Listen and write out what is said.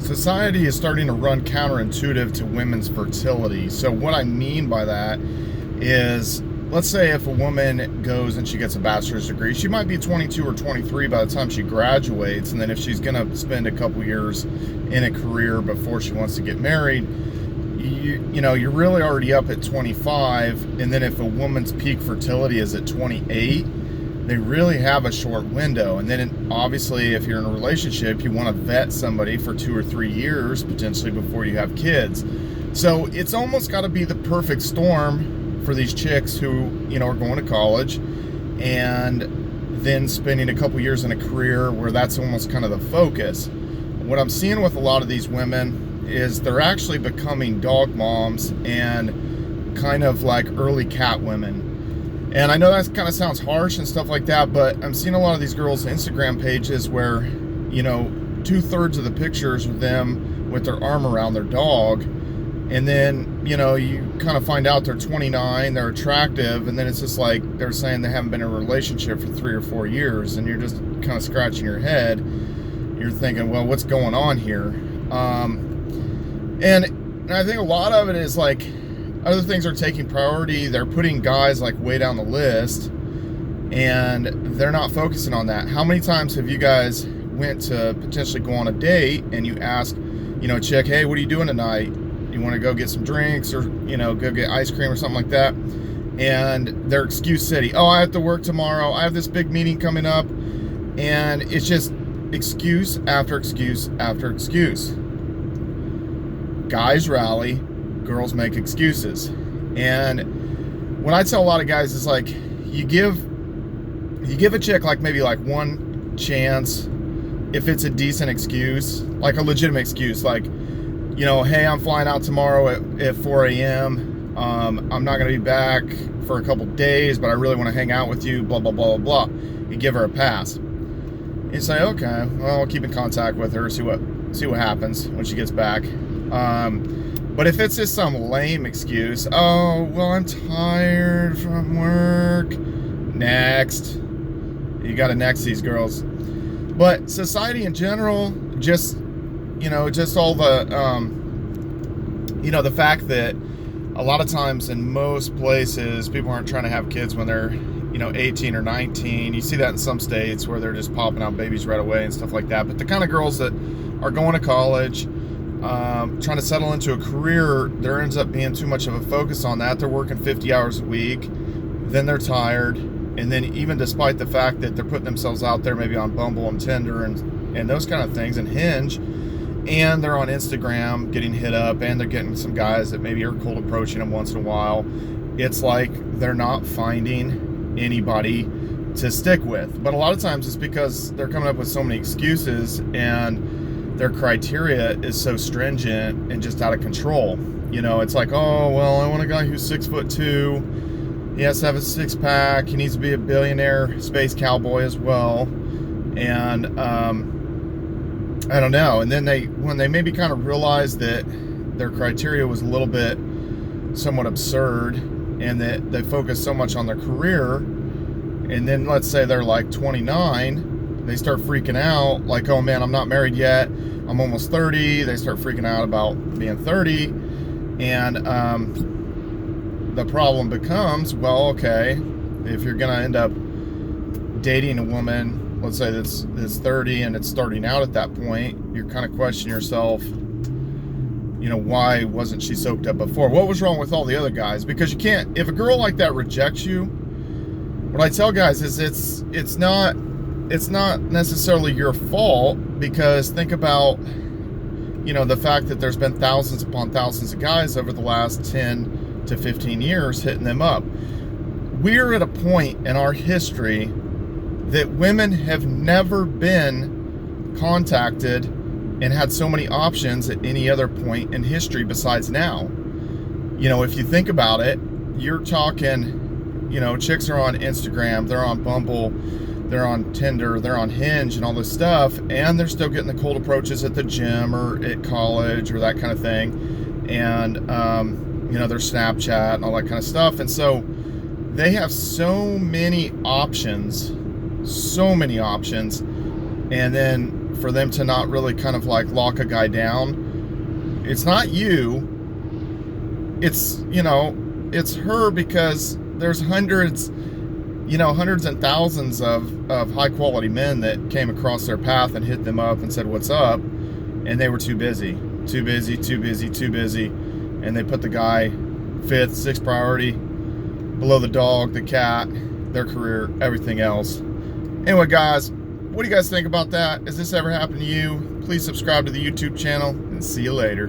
Society is starting to run counterintuitive to women's fertility. So what I mean by that is, let's say if a woman goes and she gets a bachelor's degree, she might be 22 or 23 by the time she graduates, and then if she's going to spend a couple years in a career before she wants to get married, you know, you're really already up at 25, and then if a woman's peak fertility is at 28, they really have a short window. And then obviously if you're in a relationship, you want to vet somebody for 2 or 3 years potentially before you have kids. So it's almost got to be the perfect storm for these chicks who, you know, are going to college and then spending a couple years in a career where that's almost kind of the focus. What I'm seeing with a lot of these women is they're actually becoming dog moms and kind of like early cat women. And I know that kind of sounds harsh and stuff like that, but I'm seeing a lot of these girls' Instagram pages where, you know, 2/3 of the pictures with them with their arm around their dog. And then, you know, you kind of find out they're 29, they're attractive, and then it's just like they're saying they haven't been in a relationship for 3 or 4 years, and you're just kind of scratching your head. You're thinking, well, what's going on here? And I think a lot of it is like, other things are taking priority. They're putting guys like way down the list, and they're not focusing on that. How many times have you guys went to potentially go on a date and you ask, you know, chick, hey, what are you doing tonight? You want to go get some drinks or, you know, go get ice cream or something like that? And they're excuse city. Oh, I have to work tomorrow. I have this big meeting coming up. And it's just excuse after excuse after excuse. Guys rally, girls make excuses. And what I tell a lot of guys is like, you give a chick like maybe like one chance if it's a decent excuse, like a legitimate excuse, like, you know, hey, I'm flying out tomorrow at 4 a.m. I'm not going to be back for a couple days, but I really want to hang out with you, blah, blah, blah, blah, blah. You give her a pass. You say, okay, well, I'll keep in contact with her, see what happens when she gets back. But if it's just some lame excuse, oh, well, I'm tired from work. Next. You got to next these girls. But society in general, just, you know, just all the, you know, the fact that a lot of times in most places, people aren't trying to have kids when they're, you know, 18 or 19. You see that in some states where they're just popping out babies right away and stuff like that. But the kind of girls that are going to college, trying to settle into a career, there ends up being too much of a focus on that. They're working 50 hours a week, then they're tired, and then even despite the fact that they're putting themselves out there maybe on Bumble and Tinder and those kind of things and Hinge, and they're on Instagram getting hit up, and they're getting some guys that maybe are cold approaching them once in a while, it's like they're not finding anybody to stick with. But a lot of times it's because they're coming up with so many excuses and their criteria is so stringent and just out of control. You know, it's like, oh, well, I want a guy who's 6'2". He has to have a 6-pack. He needs to be a billionaire space cowboy as well. And I don't know. And then when they maybe kind of realize that their criteria was a little bit somewhat absurd and that they focus so much on their career, and then let's say they're like 29, they start freaking out like, oh man, I'm not married yet, I'm almost 30. They start freaking out about being 30, and the problem becomes, well, okay, if you're gonna end up dating a woman, let's say that's 30 and it's starting out at that point, you're kind of questioning yourself, you know, why wasn't she soaked up before? What was wrong with all the other guys? Because you can't, if a girl like that rejects you, what I tell guys is it's not necessarily your fault, because think about, you know, the fact that there's been thousands upon thousands of guys over the last 10 to 15 years hitting them up. We're at a point in our history that women have never been contacted and had so many options at any other point in history besides now. You know, if you think about it, you're talking, you know, chicks are on Instagram, they're on Bumble, they're on Tinder, they're on Hinge and all this stuff, and they're still getting the cold approaches at the gym or at college or that kind of thing. And, you know, their Snapchat and all that kind of stuff. And so they have so many options. And then for them to not really kind of like lock a guy down. It's not you. It's, you know, it's her, because there's hundreds and thousands of high quality men that came across their path and hit them up and said, what's up? And they were too busy. And they put the guy 5th, 6th priority, below the dog, the cat, their career, everything else. Anyway, guys, what do you guys think about that? Has this ever happened to you? Please subscribe to the YouTube channel, and see you later.